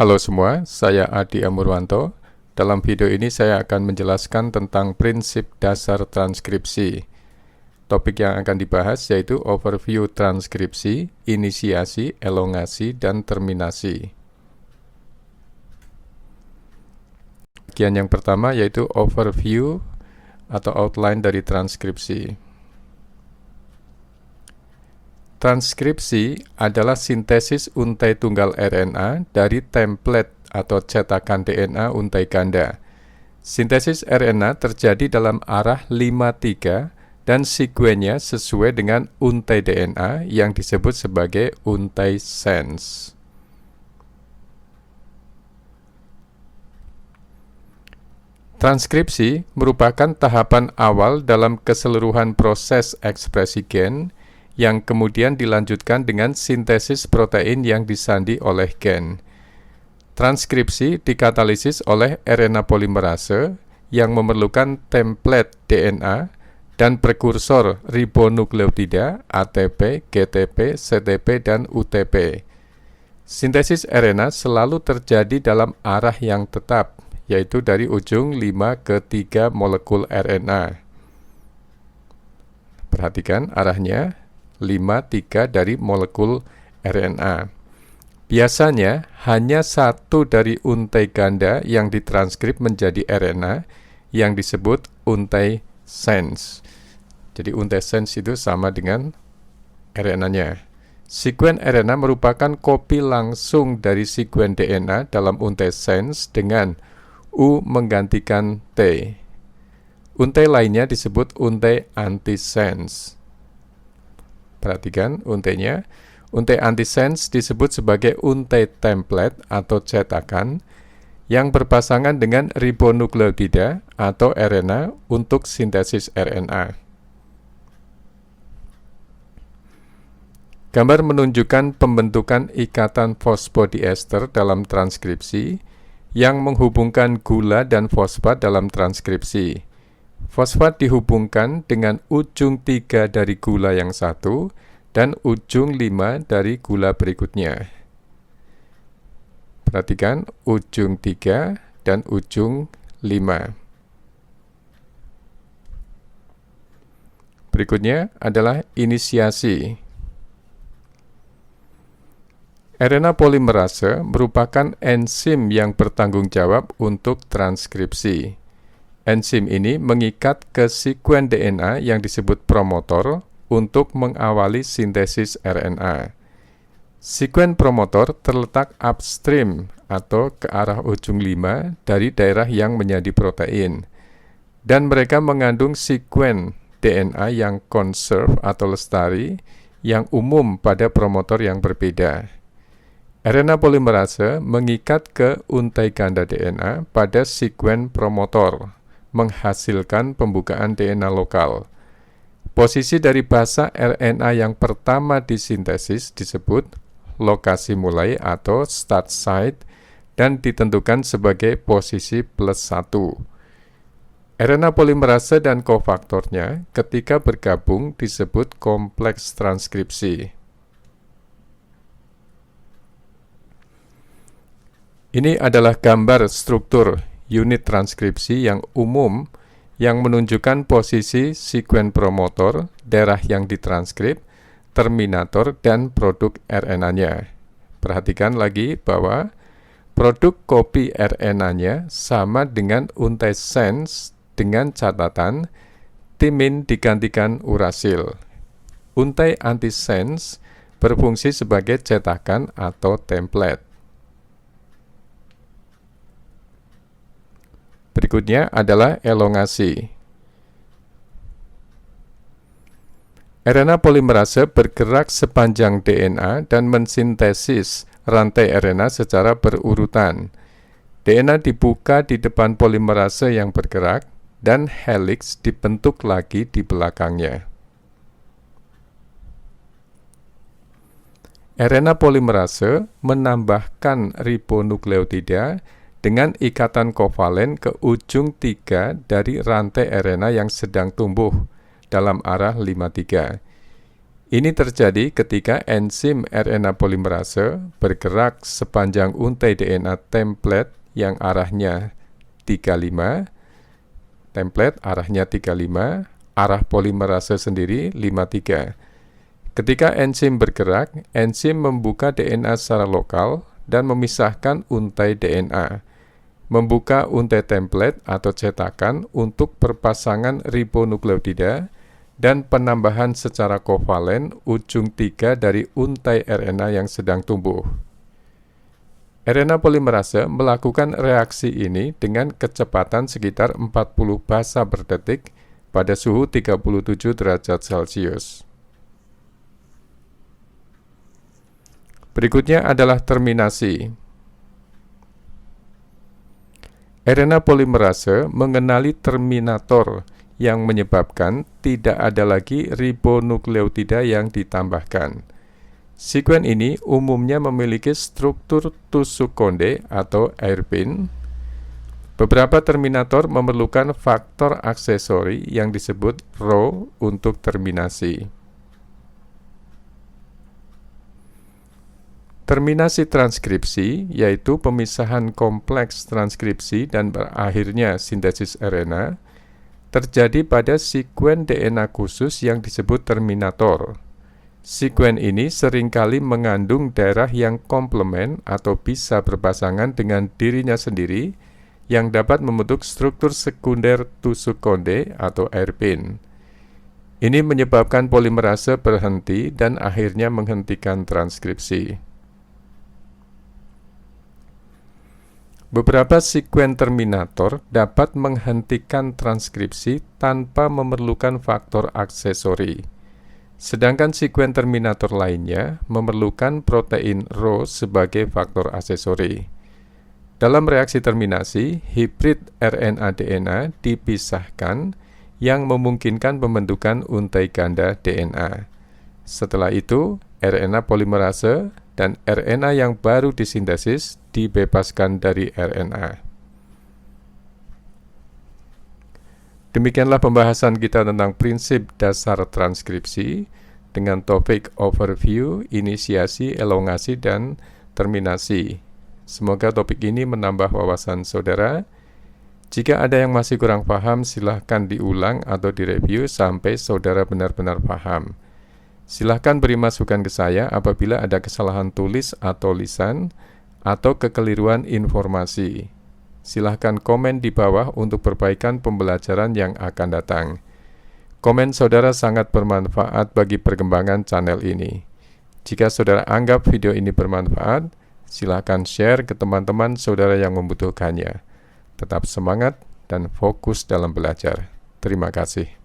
Halo semua, saya Adi Amurwanto. Dalam video ini saya akan menjelaskan tentang prinsip dasar transkripsi. Topik yang akan dibahas yaitu overview transkripsi, inisiasi, elongasi, dan terminasi. Bagian yang pertama yaitu overview atau outline dari transkripsi. Transkripsi adalah sintesis untai tunggal RNA dari template atau cetakan DNA untai ganda. Sintesis RNA terjadi dalam arah 5-3 dan sekuennya sesuai dengan untai DNA yang disebut sebagai untai sense. Transkripsi merupakan tahapan awal dalam keseluruhan proses ekspresi gen yang kemudian dilanjutkan dengan sintesis protein yang disandi oleh gen. Transkripsi dikatalisis oleh RNA polimerase yang memerlukan template DNA dan prekursor ribonukleotida ATP, GTP, CTP, dan UTP. Sintesis RNA selalu terjadi dalam arah yang tetap, yaitu dari ujung 5 ke 3 molekul RNA. Perhatikan arahnya. 5-3 dari molekul RNA. Biasanya hanya satu dari untai ganda yang ditranskrip menjadi RNA yang disebut untai sense. Jadi untai sense itu sama dengan RNA-nya. Sekuen RNA merupakan kopi langsung dari sekuen DNA dalam untai sense dengan U menggantikan T. Untai lainnya disebut untai antisense. Perhatikan untainya. Untai antisense disebut sebagai untai template atau cetakan yang berpasangan dengan ribonukleotida atau RNA untuk sintesis RNA. Gambar menunjukkan pembentukan ikatan fosfodiester dalam transkripsi yang menghubungkan gula dan fosfat dalam transkripsi. Fosfat dihubungkan dengan ujung 3 dari gula yang satu dan ujung 5 dari gula berikutnya. Perhatikan ujung 3 dan ujung 5. Berikutnya adalah inisiasi. RNA polimerase merupakan enzim yang bertanggung jawab untuk transkripsi. Enzim ini mengikat ke sekuen DNA yang disebut promotor untuk mengawali sintesis RNA. Sekuen promotor terletak upstream atau ke arah ujung 5 dari daerah yang menjadi protein. Dan mereka mengandung sekuen DNA yang conserve atau lestari yang umum pada promotor yang berbeda. RNA polimerase mengikat ke untai ganda DNA pada sekuen promotor, menghasilkan pembukaan DNA lokal. Posisi dari basa RNA yang pertama disintesis disebut lokasi mulai atau start site dan ditentukan sebagai posisi +1. RNA polimerase dan kofaktornya ketika bergabung disebut kompleks transkripsi. Ini adalah gambar struktur unit transkripsi yang umum yang menunjukkan posisi sekuen promotor, daerah yang ditranskrip, terminator, dan produk RNA-nya. Perhatikan lagi bahwa produk kopi RNA-nya sama dengan untai sense dengan catatan timin digantikan urasil. Untai antisense berfungsi sebagai cetakan atau template. Berikutnya adalah elongasi. RNA polimerase bergerak sepanjang DNA dan mensintesis rantai RNA secara berurutan. DNA dibuka di depan polimerase yang bergerak dan helix dibentuk lagi di belakangnya. RNA polimerase menambahkan ribonukleotida dengan ikatan kovalen ke ujung 3 dari rantai RNA yang sedang tumbuh dalam arah 5-3. Ini terjadi ketika enzim RNA polimerase bergerak sepanjang untai DNA template yang arahnya 35, arah polimerase sendiri 53. Ketika enzim bergerak, enzim membuka DNA secara lokal dan memisahkan untai DNA, membuka untai template atau cetakan untuk perpasangan ribonukleotida dan penambahan secara kovalen ujung 3 dari untai RNA yang sedang tumbuh. RNA polimerase melakukan reaksi ini dengan kecepatan sekitar 40 basa per detik pada suhu 37 derajat Celcius. Berikutnya adalah terminasi. RNA polimerase mengenali terminator yang menyebabkan tidak ada lagi ribonukleotida yang ditambahkan. Sekuen ini umumnya memiliki struktur tusuk konde atau hairpin. Beberapa terminator memerlukan faktor aksesori yang disebut Rho untuk terminasi. Terminasi transkripsi yaitu pemisahan kompleks transkripsi dan berakhirnya sintesis RNA terjadi pada sekuen DNA khusus yang disebut terminator. Sekuen ini seringkali mengandung daerah yang komplement atau bisa berpasangan dengan dirinya sendiri yang dapat membentuk struktur sekunder tusuk konde atau hairpin. Ini menyebabkan polimerase berhenti dan akhirnya menghentikan transkripsi. Beberapa sekuen terminator dapat menghentikan transkripsi tanpa memerlukan faktor aksesori. Sedangkan sekuen terminator lainnya memerlukan protein Rho sebagai faktor aksesori. Dalam reaksi terminasi, hibrid RNA-DNA dipisahkan yang memungkinkan pembentukan untai ganda DNA. Setelah itu, RNA polimerase dan RNA yang baru disintesis dibebaskan dari RNA. Demikianlah pembahasan kita tentang prinsip dasar transkripsi dengan topik overview, inisiasi, elongasi, dan terminasi. Semoga topik ini menambah wawasan saudara. Jika ada yang masih kurang paham, silahkan diulang atau direview sampai saudara benar-benar paham. Silahkan beri masukan ke saya apabila ada kesalahan tulis atau lisan atau kekeliruan informasi. Silahkan komen di bawah untuk perbaikan pembelajaran yang akan datang. Komen saudara sangat bermanfaat bagi perkembangan channel ini. Jika saudara anggap video ini bermanfaat, silahkan share ke teman-teman saudara yang membutuhkannya. Tetap semangat dan fokus dalam belajar. Terima kasih.